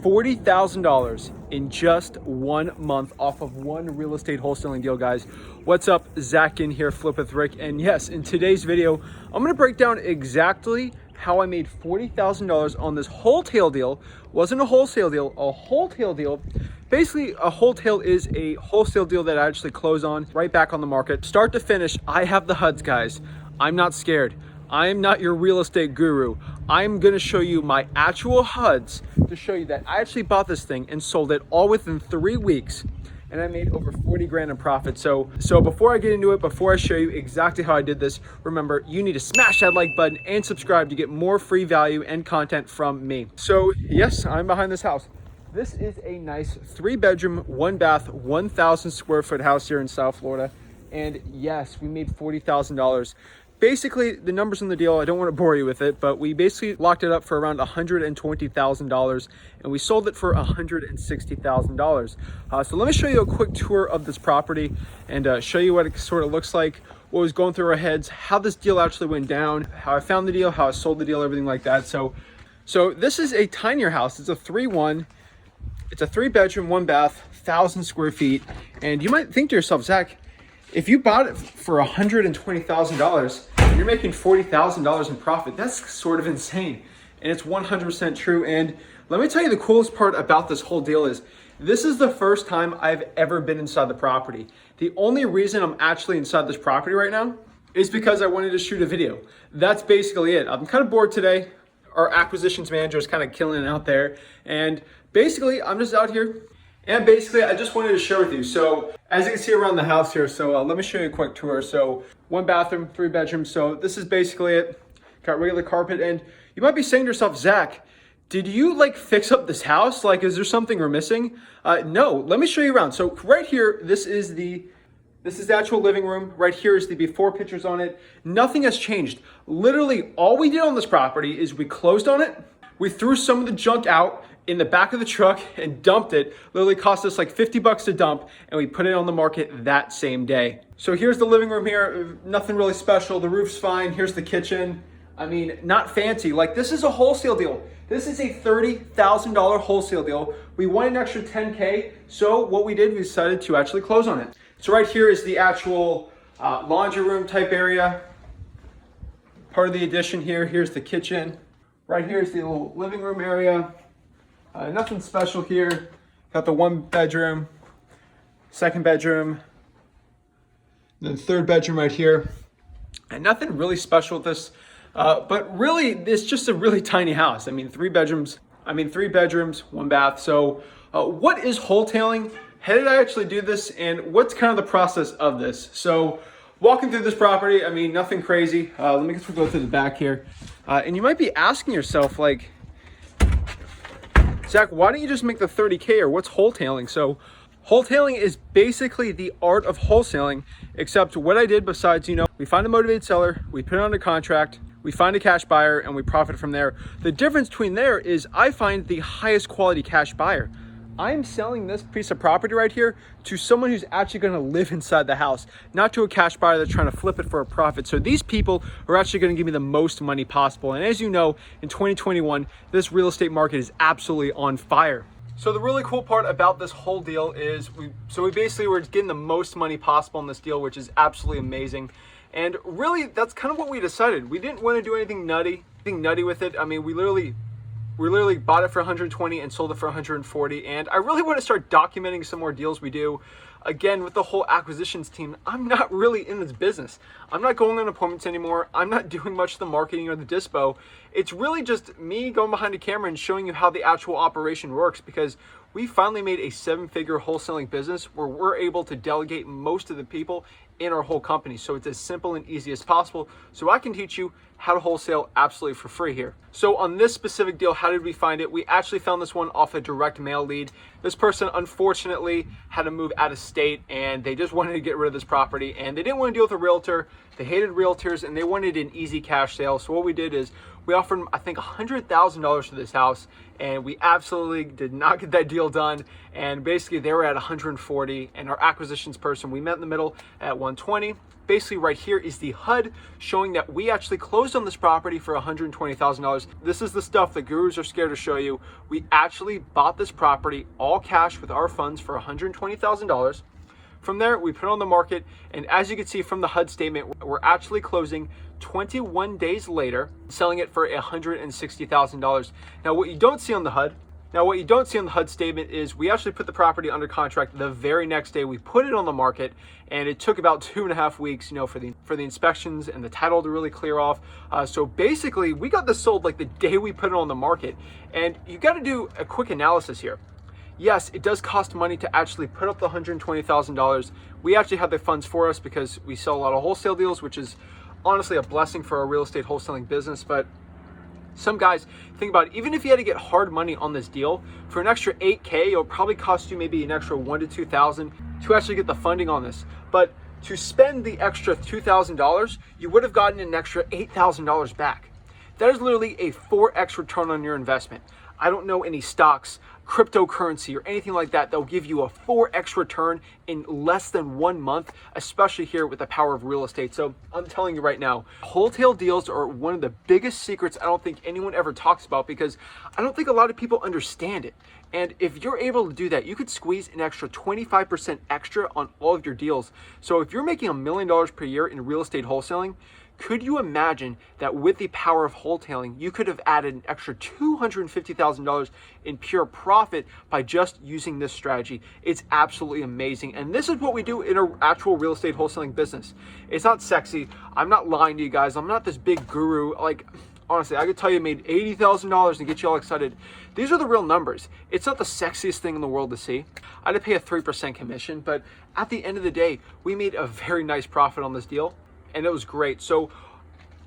$40,000 in just 1 month off of one real estate wholesaling deal, guys. What's up? Zach Ginn here, Flip with Rick. And yes, in today's video, I'm gonna break down exactly how I made $40,000 on this wholesale deal. Wasn't a wholesale deal, a wholesale deal. Basically, a wholesale is a wholesale deal that I actually close on right back on the market. Start to finish, I have the HUDs, guys. I'm not scared. I am not your real estate guru. I'm gonna show you my actual HUDs to show you that I actually bought this thing and sold it all within 3 weeks, and I made over 40 grand in profit. So before I get into it, before I show you exactly how I did this, remember, you need to smash that like button and subscribe to get more free value and content from me. So yes, I'm behind this house. This is a nice 3-bedroom, 1-bath, 1,000 square foot house here in South Florida. And yes, we made $40,000. Basically, the numbers in the deal, I don't want to bore you with it, but we basically locked it up for around $120,000 and we sold it for $160,000. So let me show you a quick tour of this property and show you what it sort of looks like, what was going through our heads, how this deal actually went down, how I found the deal, how I sold the deal, everything like that. So this is a tinier house. It's a 3-1. It's a 3-bedroom, 1-bath, 1,000 square feet. And you might think to yourself, Zach, if you bought it for $120,000, you're making $40,000 in profit. That's sort of insane. And it's 100% true. And let me tell you, the coolest part about this whole deal is this is the first time I've ever been inside the property. The only reason I'm actually inside this property right now is because I wanted to shoot a video. That's basically it. I'm kind of bored today. Our acquisitions manager is kind of killing it out there. And basically, I'm just out here. And basically, I just wanted to share with you. So as you can see around the house here, so let me show you a quick tour. So 1 bathroom, 3 bedrooms. So this is basically it. Got regular carpet. And you might be saying to yourself, Zach, did you like fix up this house? Like, is there something we're missing? No, let me show you around. So right here, this is the actual living room. Right here is the before pictures on it. Nothing has changed. Literally, all we did on this property is we closed on it. We threw some of the junk out in the back of the truck and dumped it. Literally cost us like 50 bucks to dump, and we put it on the market that same day. So here's the living room here. Nothing really special. The roof's fine. Here's the kitchen. I mean, not fancy. Like, this is a wholesale deal. This is a $30,000 wholesale deal. We won an extra 10K. So what we did, we decided to actually close on it. So right here is the actual laundry room type area. Part of the addition here. Here's the kitchen. Right here is the little living room area. Nothing special here. Got the 1 bedroom, 2nd bedroom, then 3rd bedroom right here. And nothing really special with this, but really it's just a really tiny house. I mean, 3 bedrooms, 1 bath. So what is wholesaling? How did I actually do this? And what's kind of the process of this? So walking through this property, I mean, nothing crazy. Let me go through the back here. And you might be asking yourself, like, Zach, why don't you just make the 30K, or what's wholesaling? So wholesaling is basically the art of wholesaling, except what I did besides, we find a motivated seller, we put it under contract, we find a cash buyer, and we profit from there. The difference between there is I find the highest quality cash buyer. I'm selling this piece of property right here to someone who's actually going to live inside the house, not to a cash buyer that's trying to flip it for a profit. So these people are actually going to give me the most money possible. And as you know, in 2021, this real estate market is absolutely on fire. So the really cool part about this whole deal is we basically were getting the most money possible in this deal, which is absolutely amazing. And really, that's kind of what we decided. We didn't want to do anything nutty with it. I mean, we literally bought it for 120 and sold it for 140. And I really want to start documenting some more deals we do. Again, with the whole acquisitions team, I'm not really in this business. I'm not going on appointments anymore. I'm not doing much of the marketing or the dispo. It's really just me going behind the camera and showing you how the actual operation works, because we finally made a 7-figure wholesaling business where we're able to delegate most of the people in our whole company. So it's as simple and easy as possible. So I can teach you how to wholesale absolutely for free here. So on this specific deal, how did we find it? We actually found this one off a direct mail lead. This person unfortunately had to move out of state, and they just wanted to get rid of this property, and they didn't want to deal with a realtor. They hated realtors, and they wanted an easy cash sale. So what we did is We offered them, I think, $100,000 for this house, and we absolutely did not get that deal done. And basically they were at 140, and our acquisitions person, we met in the middle at 120. Basically right here is the HUD showing that we actually closed on this property for $120,000. This is the stuff that gurus are scared to show you. We actually bought this property all cash with our funds for $120,000. From there, we put it on the market, and as you can see from the HUD statement, we're actually closing 21 days later, selling it for $160,000. Now, what you don't see on the HUD statement is we actually put the property under contract the very next day. We put it on the market, and it took about 2.5 weeks, for the inspections and the title to really clear off. So basically, we got this sold like the day we put it on the market. And you got to do a quick analysis here. Yes, it does cost money to actually put up the $120,000. We actually have the funds for us because we sell a lot of wholesale deals, which is honestly a blessing for our real estate wholesaling business. But some guys, think about it, even if you had to get hard money on this deal, for an extra $8K, it'll probably cost you maybe an extra $1,000 to $2,000 to actually get the funding on this. But to spend the extra $2,000, you would have gotten an extra $8,000 back. That is literally a 4x return on your investment. I don't know any stocks, cryptocurrency, or anything like that will give you a 4x return in less than 1 month, especially here with the power of real estate. So I'm telling you right now, wholesale deals are one of the biggest secrets I don't think anyone ever talks about, because I don't think a lot of people understand it. And if you're able to do that, you could squeeze an extra 25% extra on all of your deals. So if you're making $1 million per year in real estate wholesaling, could you imagine that with the power of wholesaling, you could have added an extra $250,000 in pure profit by just using this strategy? It's absolutely amazing. And this is what we do in our actual real estate wholesaling business. It's not sexy. I'm not lying to you guys. I'm not this big guru. Like, honestly, I could tell you I made $80,000 and get you all excited. These are the real numbers. It's not the sexiest thing in the world to see. I had to pay a 3% commission, but at the end of the day, we made a very nice profit on this deal. And it was great. So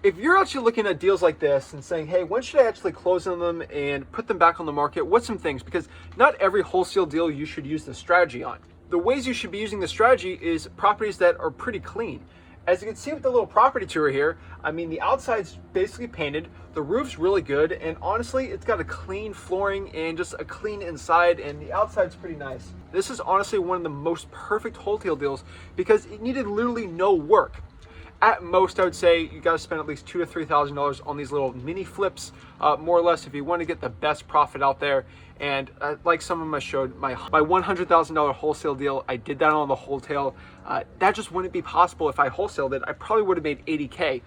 if you're actually looking at deals like this and saying, hey, when should I actually close on them and put them back on the market? What's some things? Because not every wholesale deal you should use this strategy on. The ways you should be using this strategy is properties that are pretty clean. As you can see with the little property tour here, I mean, the outside's basically painted, the roof's really good, and honestly, it's got a clean flooring and just a clean inside, and the outside's pretty nice. This is honestly one of the most perfect wholesale deals because it needed literally no work. At most, I would say you got to spend at least $2,000 to $3,000 on these little mini flips, more or less, if you want to get the best profit out there. And like some of them I showed, my $100,000 wholesale deal, I did that on the wholesale. That just wouldn't be possible if I wholesaled it. I probably would have made $80K.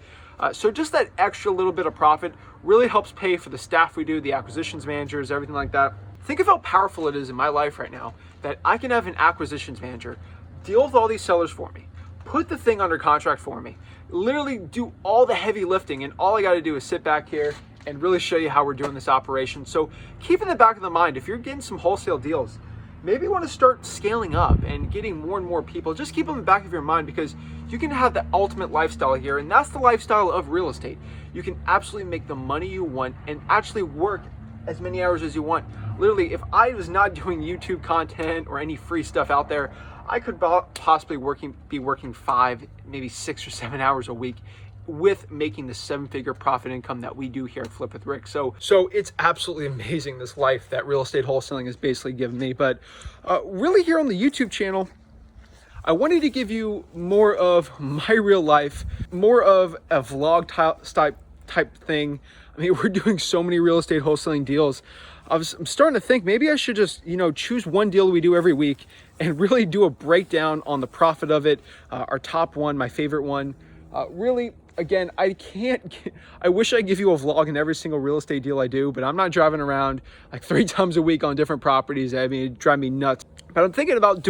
So just that extra little bit of profit really helps pay for the staff we do, the acquisitions managers, everything like that. Think of how powerful it is in my life right now that I can have an acquisitions manager deal with all these sellers for me, put the thing under contract for me, literally do all the heavy lifting, and all I got to do is sit back here and really show you how we're doing this operation. So keep in the back of the mind, if you're getting some wholesale deals, maybe you want to start scaling up and getting more and more people. Just keep them in the back of your mind, because you can have the ultimate lifestyle here, and that's the lifestyle of real estate. You can absolutely make the money you want and actually work as many hours as you want. Literally, if I was not doing YouTube content or any free stuff out there, I could possibly be working 5, maybe 6 or 7 hours a week with making the 7-figure profit income that we do here at Flip with Rick. So it's absolutely amazing, this life that real estate wholesaling has basically given me. But really here on the YouTube channel, I wanted to give you more of my real life, more of a vlog type thing. I mean, we're doing so many real estate wholesaling deals. I'm starting to think maybe I should just, choose one deal we do every week and really do a breakdown on the profit of it, our top one, my favorite one. Really, again, I wish I give you a vlog in every single real estate deal I do, but I'm not driving around like 3 times a week on different properties. I mean, it'd drive me nuts. But I'm thinking about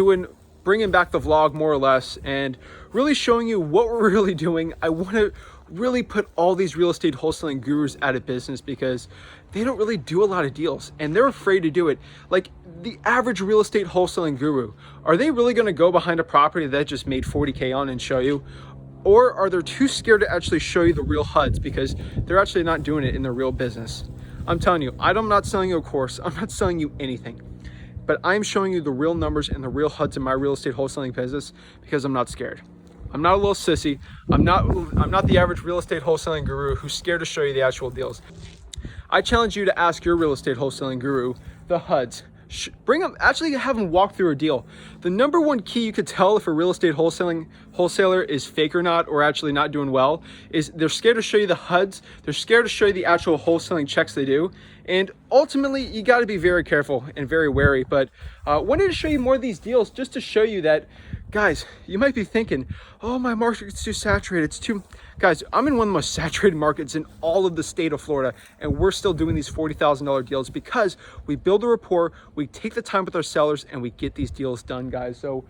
bringing back the vlog more or less and really showing you what we're really doing. I want to really put all these real estate wholesaling gurus out of business because they don't really do a lot of deals and they're afraid to do it. Like the average real estate wholesaling guru, are they really going to go behind a property that just made 40K on and show you? Or are they too scared to actually show you the real HUDs because they're actually not doing it in their real business? I'm telling you, I'm not selling you a course. I'm not selling you anything, but I'm showing you the real numbers and the real HUDs in my real estate wholesaling business because I'm not scared. I'm not a little sissy. I'm not the average real estate wholesaling guru who's scared to show you the actual deals. I challenge you to ask your real estate wholesaling guru, the HUDs. Bring them, actually have them walk through a deal. The number one key you could tell if a real estate wholesaler is fake or not, or actually not doing well, is they're scared to show you the HUDs. They're scared to show you the actual wholesaling checks they do. And ultimately, you got to be very careful and very wary. But wanted to show you more of these deals just to show you that, guys, you might be thinking, oh, my market's too saturated. It's too, guys, I'm in one of the most saturated markets in all of the state of Florida, and we're still doing these $40,000 deals because we build a rapport, we take the time with our sellers, and we get these deals done, guys. So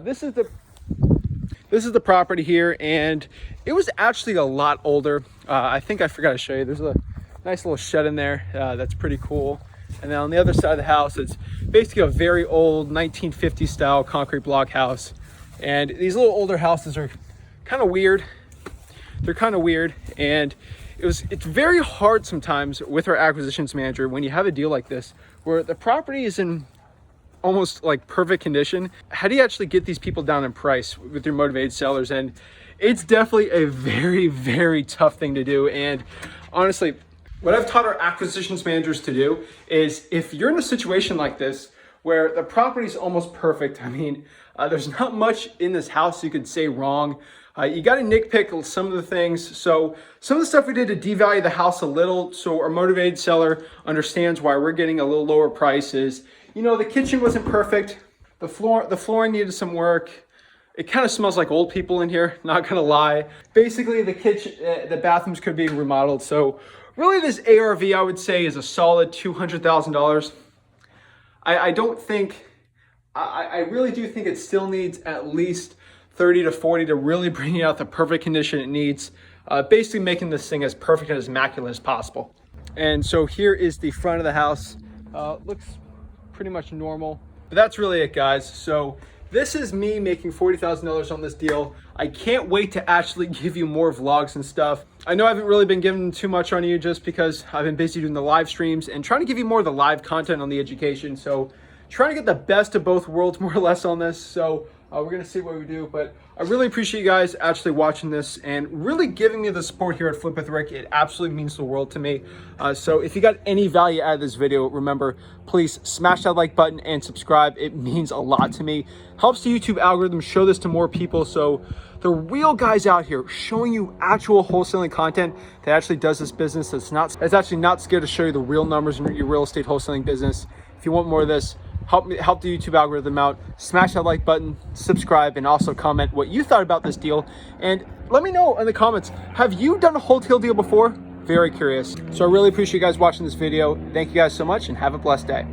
this is the property here, and it was actually a lot older. I think I forgot to show you. There's a nice little shed in there. That's pretty cool. And then on the other side of the house, it's basically a very old 1950s style concrete block house. And these little older houses are kind of weird. They're kind of weird. And it's very hard sometimes with our acquisitions manager when you have a deal like this, where the property is in almost like perfect condition. How do you actually get these people down in price with your motivated sellers? And it's definitely a very, very tough thing to do. And honestly, what I've taught our acquisitions managers to do is, if you're in a situation like this where the property is almost perfect, I mean, there's not much in this house you could say wrong. You got to nitpick some of the things. So some of the stuff we did to devalue the house a little, so our motivated seller understands why we're getting a little lower prices. You know, the kitchen wasn't perfect. The flooring needed some work. It kind of smells like old people in here, not gonna lie. Basically, the kitchen, the bathrooms could be remodeled. So really, this ARV, I would say, is a solid $200,000. I really do think it still needs at least 30 to 40 to really bring it out the perfect condition it needs. Basically making this thing as perfect and as immaculate as possible. And so here is the front of the house. Looks pretty much normal. But that's really it, guys. So this is me making $40,000 on this deal. I can't wait to actually give you more vlogs and stuff. I know I haven't really been giving too much on you just because I've been busy doing the live streams and trying to give you more of the live content on the education. So trying to get the best of both worlds more or less on this. So we're gonna see what we do, but I really appreciate you guys actually watching this and really giving me the support here at Flip with Rick. It absolutely means the world to me. So if you got any value out of this video, remember, please smash that like button and subscribe. It means a lot to me. Helps the YouTube algorithm show this to more people. So the real guys out here showing you actual wholesaling content that actually does this business, that's actually not scared to show you the real numbers in your real estate wholesaling business. If you want more of this, help the YouTube algorithm out. Smash that like button, subscribe, and also comment what you thought about this deal. And let me know in the comments, have you done a wholesale deal before? Very curious. So I really appreciate you guys watching this video. Thank you guys so much and have a blessed day.